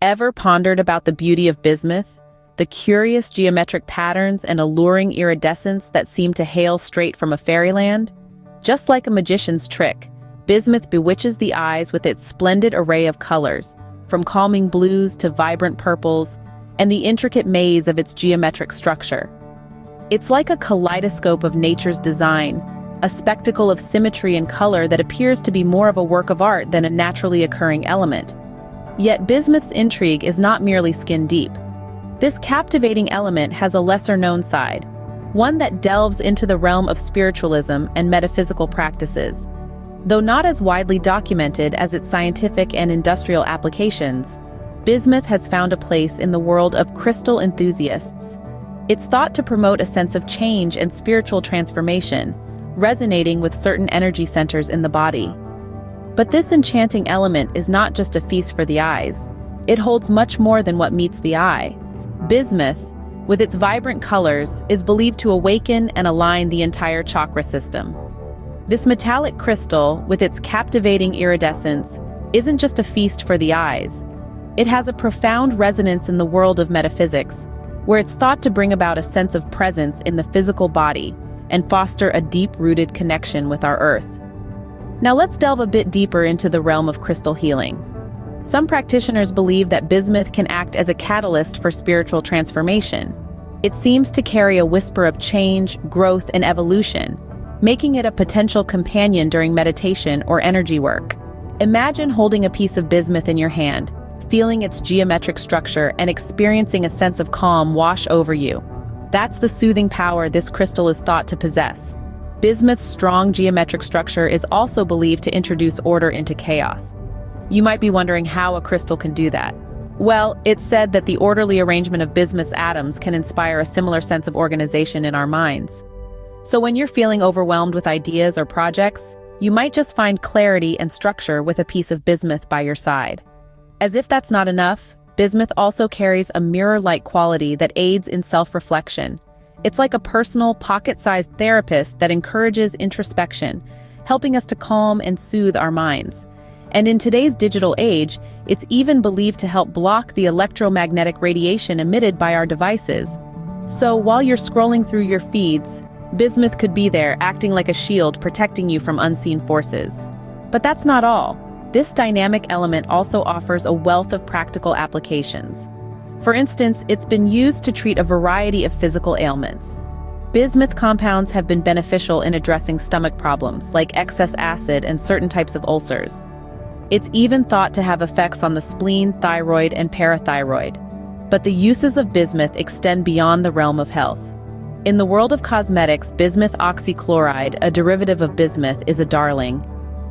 Ever pondered about the beauty of bismuth? The curious geometric patterns and alluring iridescence that seem to hail straight from a fairyland? Just like a magician's trick, bismuth bewitches the eyes with its splendid array of colors, from calming blues to vibrant purples, and the intricate maze of its geometric structure. It's like a kaleidoscope of nature's design, a spectacle of symmetry and color that appears to be more of a work of art than a naturally occurring element. Yet bismuth's intrigue is not merely skin-deep. This captivating element has a lesser-known side, one that delves into the realm of spiritualism and metaphysical practices. Though not as widely documented as its scientific and industrial applications, bismuth has found a place in the world of crystal enthusiasts. It's thought to promote a sense of change and spiritual transformation, resonating with certain energy centers in the body. But this enchanting element is not just a feast for the eyes. It holds much more than what meets the eye. Bismuth, with its vibrant colors, is believed to awaken and align the entire chakra system. This metallic crystal, with its captivating iridescence, isn't just a feast for the eyes. It has a profound resonance in the world of metaphysics, where it's thought to bring about a sense of presence in the physical body and foster a deep-rooted connection with our earth. Now let's delve a bit deeper into the realm of crystal healing. Some practitioners believe that bismuth can act as a catalyst for spiritual transformation. It seems to carry a whisper of change, growth, and evolution, making it a potential companion during meditation or energy work. Imagine holding a piece of bismuth in your hand, feeling its geometric structure and experiencing a sense of calm wash over you. That's the soothing power this crystal is thought to possess. Bismuth's strong geometric structure is also believed to introduce order into chaos. You might be wondering how a crystal can do that. Well, it's said that the orderly arrangement of bismuth's atoms can inspire a similar sense of organization in our minds. So when you're feeling overwhelmed with ideas or projects, you might just find clarity and structure with a piece of bismuth by your side. As if that's not enough, bismuth also carries a mirror-like quality that aids in self-reflection. It's like a personal, pocket-sized therapist that encourages introspection, helping us to calm and soothe our minds. And in today's digital age, it's even believed to help block the electromagnetic radiation emitted by our devices. So while you're scrolling through your feeds, bismuth could be there, acting like a shield protecting you from unseen forces. But that's not all. This dynamic element also offers a wealth of practical applications. For instance, it's been used to treat a variety of physical ailments. Bismuth compounds have been beneficial in addressing stomach problems like excess acid and certain types of ulcers. It's even thought to have effects on the spleen, thyroid, and parathyroid. But the uses of bismuth extend beyond the realm of health. In the world of cosmetics, bismuth oxychloride, a derivative of bismuth, is a darling.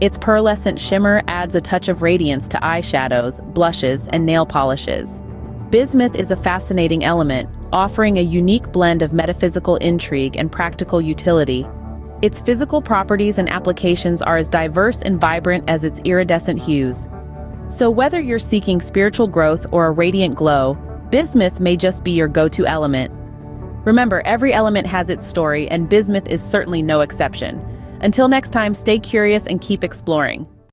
Its pearlescent shimmer adds a touch of radiance to eyeshadows, blushes, and nail polishes. Bismuth is a fascinating element, offering a unique blend of metaphysical intrigue and practical utility. Its physical properties and applications are as diverse and vibrant as its iridescent hues. So whether you're seeking spiritual growth or a radiant glow, bismuth may just be your go-to element. Remember, every element has its story, and bismuth is certainly no exception. Until next time, stay curious and keep exploring.